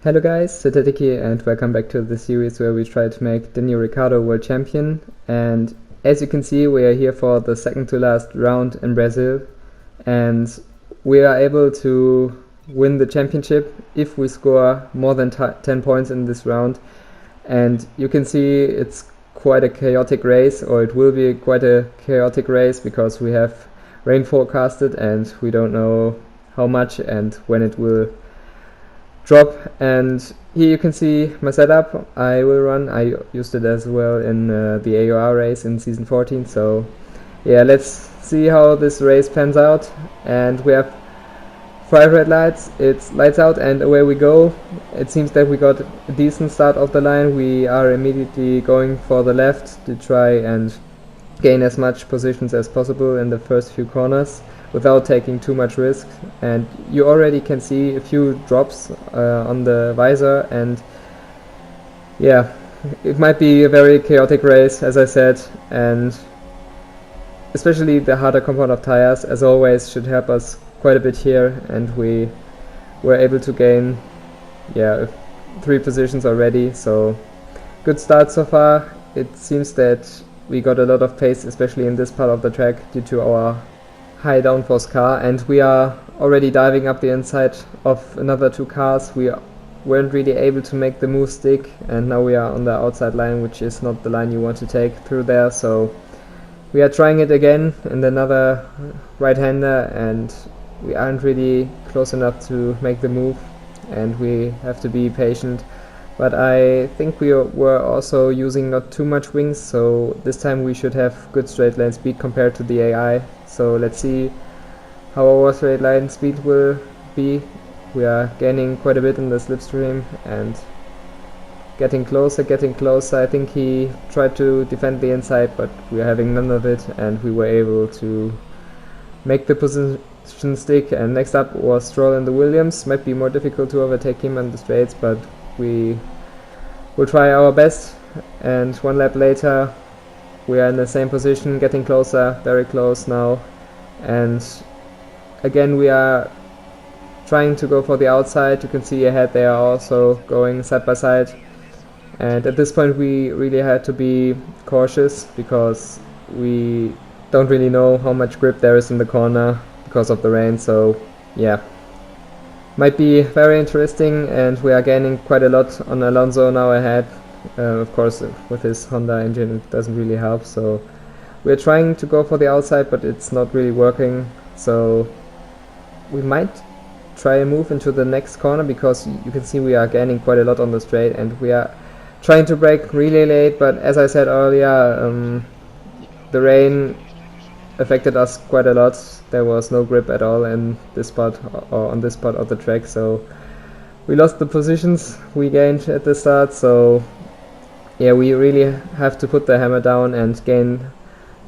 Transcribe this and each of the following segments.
Hello guys, Synthetic here and welcome back to the series where we try to make the new Ricciardo world champion. And as you can see, we are here for the second to last round in Brazil, and we are able to win the championship if we score more than 10 points in this round. And you can see it's quite a chaotic race, or it will be quite a chaotic race, because we have rain forecasted and we don't know how much and when it will drop. And here you can see my setup I will run. I used it as well in the AOR race in season 14. So yeah, let's see how this race pans out. And we have 5 red lights, it's lights out and away we go. It seems that we got a decent start of the line. We are immediately going for the left to try and gain as much positions as possible in the first few corners without taking too much risk. And you already can see a few drops on the visor, and yeah, it might be a very chaotic race, as I said, and especially the harder compound of tires, as always, should help us quite a bit here. And we were able to gain 3 positions already, so good start so far. It seems that we got a lot of pace, especially in this part of the track, due to our high downforce car, and we are already diving up the inside of another 2 cars. We weren't really able to make the move stick, and now we are on the outside line, which is not the line you want to take through there. So we are trying it again in another right-hander, and we aren't really close enough to make the move, and we have to be patient. But I think we were also using not too much wings, so this time we should have good straight line speed compared to the AI. So let's see how our straight line speed will be. We are gaining quite a bit in the slipstream and getting closer. I think he tried to defend the inside, but we are having none of it, and we were able to make the position stick. And next up was Stroll in the Williams. Might be more difficult to overtake him on the straights, but we will try our best. And 1 lap later we are in the same position, getting closer, very close now. And again we are trying to go for the outside. You can see ahead they are also going side by side, and at this point we really had to be cautious because we don't really know how much grip there is in the corner because of the rain. So yeah, might be very interesting, and we are gaining quite a lot on Alonso now ahead. Of course, with his Honda engine it doesn't really help, so we're trying to go for the outside, but it's not really working. So we might try a move into the next corner, because you can see we are gaining quite a lot on the straight, and we are trying to brake really late. But as I said earlier, the rain affected us quite a lot. There was no grip at all in this spot or on this part of the track, so we lost the positions we gained at the start. So yeah, we really have to put the hammer down and gain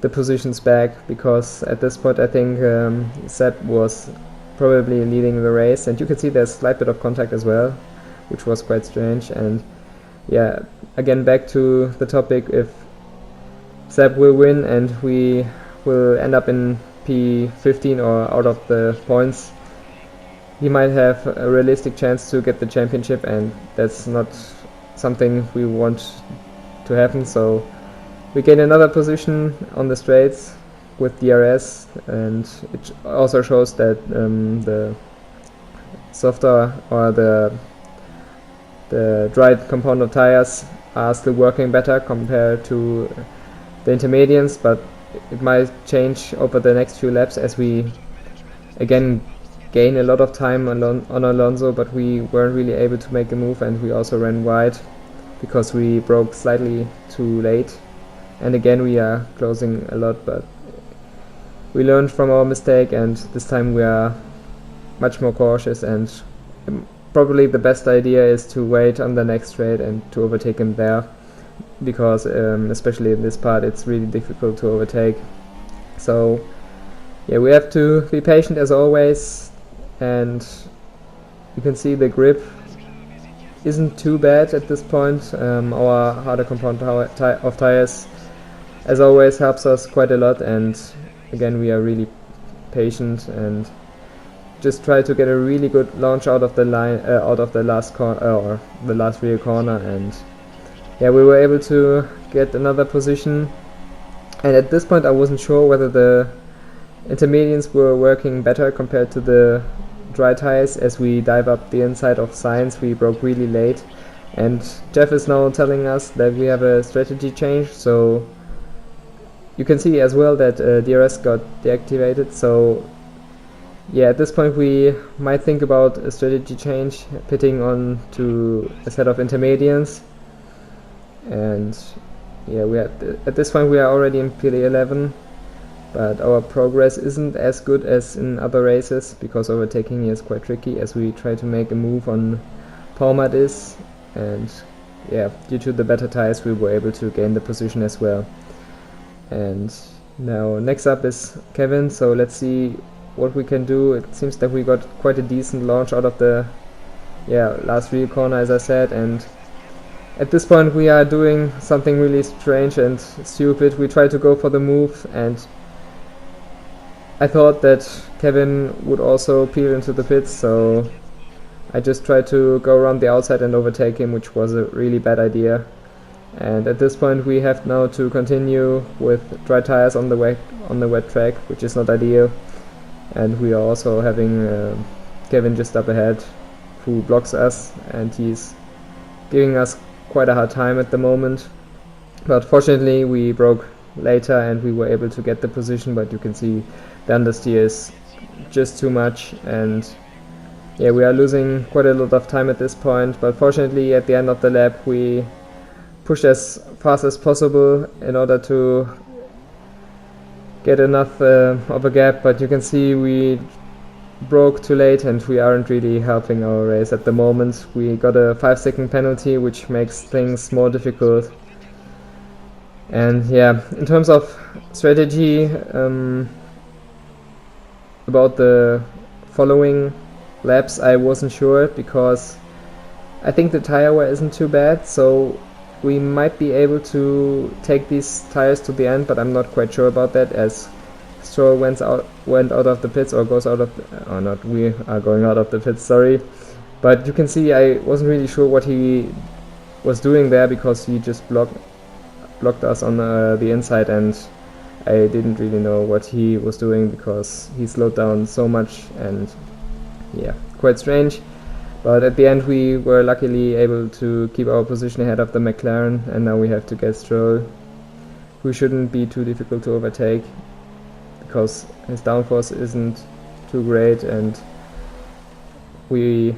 the positions back, because at this point I think Seb was probably leading the race, and you can see there's a slight bit of contact as well, which was quite strange. And yeah, again back to the topic, if Seb will win and we will end up in P15 or out of the points, he might have a realistic chance to get the championship, and that's not something we want to happen. So we gain another position on the straights with DRS, and it also shows that the softer or the dried compound of tires are still working better compared to the intermediates. But it might change over the next few laps as we again gain a lot of time on Alonso, but we weren't really able to make a move, and we also ran wide because we broke slightly too late. And again we are closing a lot, but we learned from our mistake, and this time we are much more cautious, and probably the best idea is to wait on the next straight and to overtake him there, because especially in this part it's really difficult to overtake. So yeah, we have to be patient as always, and you can see the grip isn't too bad at this point. Our harder compound of tires as always helps us quite a lot, and again we are really patient. And just tried to get a really good launch out of the line, out of the last corner, or the last rear corner, and yeah, we were able to get another position. And at this point I wasn't sure whether the intermediates were working better compared to the dry tires. As we dive up the inside of Science, we broke really late, and Jeff is now telling us that we have a strategy change, so you can see as well that DRS got deactivated. So yeah, at this point we might think about a strategy change, pitting on to a set of intermediates. And yeah, at this point we are already in P11, but our progress isn't as good as in other races, because overtaking here is quite tricky as we try to make a move on Palmadis, and yeah, due to the better tires we were able to gain the position as well. And now next up is Kevin, so let's see what we can do. It seems that we got quite a decent launch out of the last rear corner, as I said, and at this point we are doing something really strange and stupid. We try to go for the move, and I thought that Kevin would also peel into the pits, so I just tried to go around the outside and overtake him, which was a really bad idea. And at this point we have now to continue with dry tires on the wet track, which is not ideal. And we are also having Kevin just up ahead, who blocks us, and he's giving us quite a hard time at the moment. But fortunately we broke later and we were able to get the position, but you can see the understeer is just too much, and yeah, we are losing quite a lot of time at this point. But fortunately at the end of the lap we pushed as fast as possible in order to get enough of a gap, but you can see we broke too late and we aren't really helping our race at the moment. We got a 5-second penalty, which makes things more difficult. And yeah, in terms of strategy, about the following laps I wasn't sure, because I think the tire wear isn't too bad, so we might be able to take these tires to the end, but I'm not quite sure about that, as Stroll went out of the pits, or goes out of we are going out of the pits, sorry. But you can see I wasn't really sure what he was doing there, because he just blocked us on the inside, and I didn't really know what he was doing because he slowed down so much, and yeah, quite strange. But at the end we were luckily able to keep our position ahead of the McLaren, and now we have to get Stroll, who shouldn't be too difficult to overtake because his downforce isn't too great, and we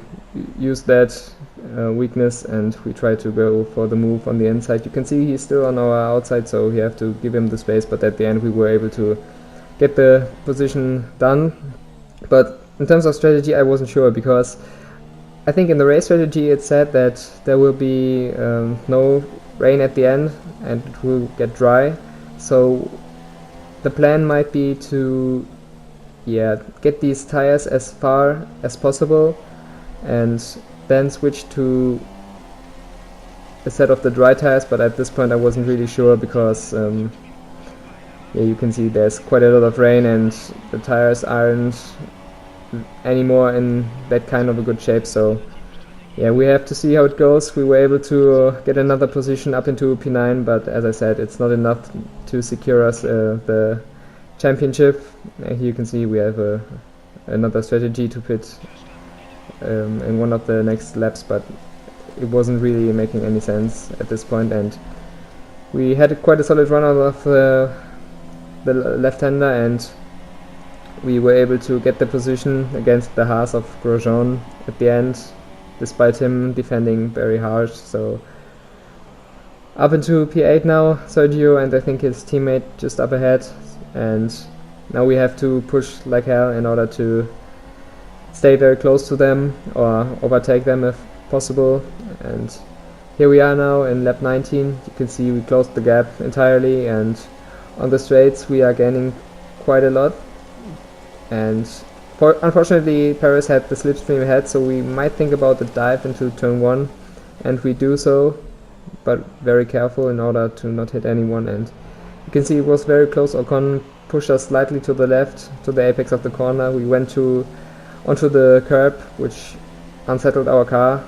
use that weakness and we try to go for the move on the inside. You can see he's still on our outside, so we have to give him the space, but at the end we were able to get the position done. But in terms of strategy I wasn't sure, because I think in the race strategy it said that there will be no rain at the end and it will get dry, so the plan might be to get these tires as far as possible and then switch to a set of the dry tires. But at this point I wasn't really sure, because you can see there's quite a lot of rain and the tires aren't anymore in that kind of a good shape, so yeah, we have to see how it goes. We were able to get another position up into P9, but as I said, it's not enough to secure us the championship. Here you can see we have another strategy to pit in one of the next laps, but it wasn't really making any sense at this point, and we had quite a solid run out of the left-hander, and we were able to get the position against the Haas of Grosjean at the end, despite him defending very harsh. So up into P8 now, Sergio and I think his teammate just up ahead, and now we have to push like hell in order to stay very close to them or overtake them if possible. And here we are now in lap 19. You can see we closed the gap entirely, and on the straights we are gaining quite a lot. And unfortunately Perez had the slipstream ahead, so we might think about the dive into turn 1, and we do so, but very careful in order to not hit anyone. And you can see it was very close. Ocon pushed us slightly to the left, to the apex of the corner. We went to onto the curb, which unsettled our car.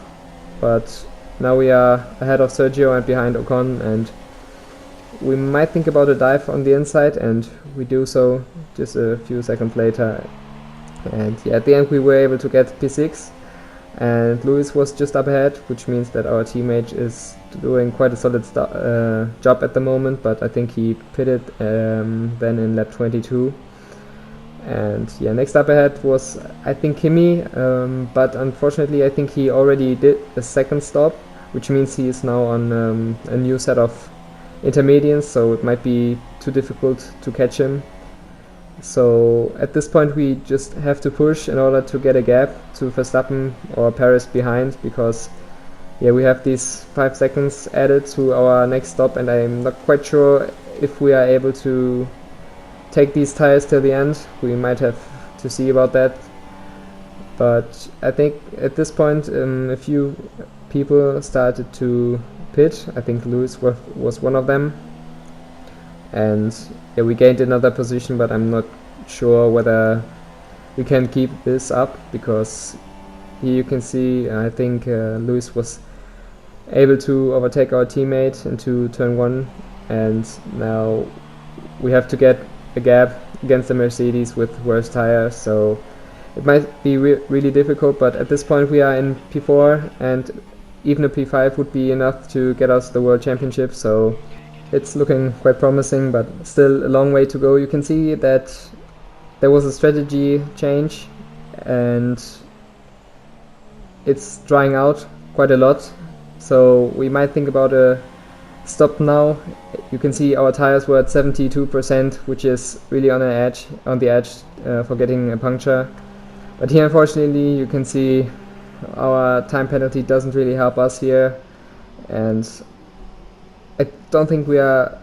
But now we are ahead of Sergio and behind Ocon, and we might think about a dive on the inside, and we do so just a few seconds later. And yeah, at the end we were able to get P6, and Lewis was just up ahead, which means that our teammate is doing quite a solid job at the moment, but I think he pitted then in lap 22. And yeah, next up ahead was, I think, Kimi, but unfortunately I think he already did a second stop, which means he is now on a new set of intermediates, so it might be too difficult to catch him. So at this point we just have to push in order to get a gap to Verstappen or Perez behind, because yeah, we have these 5 seconds added to our next stop, and I'm not quite sure if we are able to take these tires till the end. We might have to see about that, but I think at this point a few people started to pit. I think Lewis was one of them, and yeah, we gained another position, but I'm not sure whether we can keep this up, because here you can see I think Lewis was able to overtake our teammate into turn 1, and now we have to get a gap against the Mercedes with worse tires, so it might be really difficult. But at this point we are in P4, and even a P5 would be enough to get us the World Championship, so it's looking quite promising, but still a long way to go. You can see that there was a strategy change, and it's drying out quite a lot, so we might think about a stop now. You can see our tires were at 72%, which is really on the edge for getting a puncture. But here, unfortunately, you can see our time penalty doesn't really help us here, and I don't think we are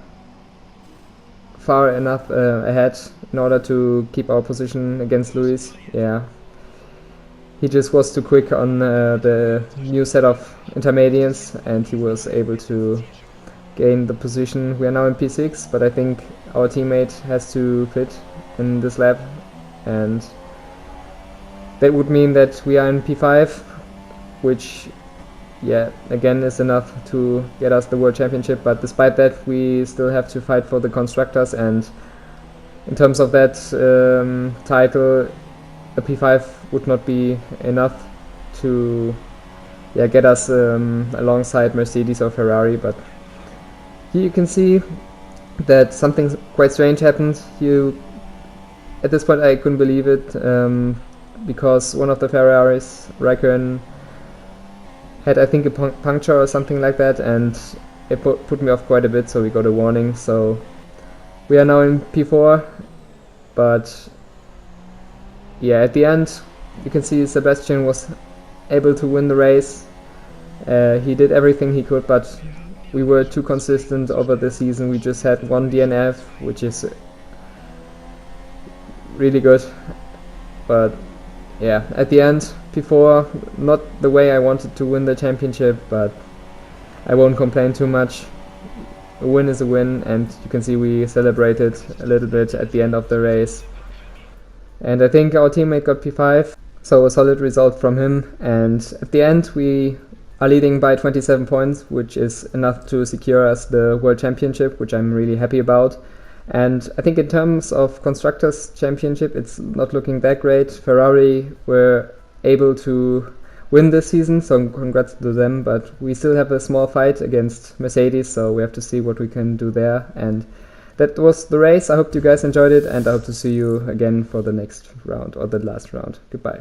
far enough ahead in order to keep our position against Lewis. Yeah, he just was too quick on the new set of intermediates, and he was able to gain the position. We are now in P6, but I think our teammate has to pit in this lap, and that would mean that we are in P5, which yeah, again is enough to get us the World Championship. But despite that, we still have to fight for the constructors, and in terms of that title, a P5 would not be enough to get us alongside Mercedes or Ferrari. But here you can see that something quite strange happened. At this point I couldn't believe it, because one of the Ferraris, Raikkonen, had I think a puncture or something like that, and it put me off quite a bit, so we got a warning. So we are now in P4, but yeah, at the end you can see Sebastian was able to win the race. He did everything he could, but we were too consistent over the season. We just had one DNF, which is really good, but yeah, at the end P4, not the way I wanted to win the championship, but I won't complain too much. A win is a win, and you can see we celebrated a little bit at the end of the race. And I think our teammate got P5, so a solid result from him. And at the end we are leading by 27 points, which is enough to secure us the World Championship, which I'm really happy about. And I think in terms of Constructors' Championship, it's not looking that great. Ferrari were able to win this season, so congrats to them, but we still have a small fight against Mercedes, so we have to see what we can do there. And that was the race. I hope you guys enjoyed it, and I hope to see you again for the next round, or the last round. Goodbye.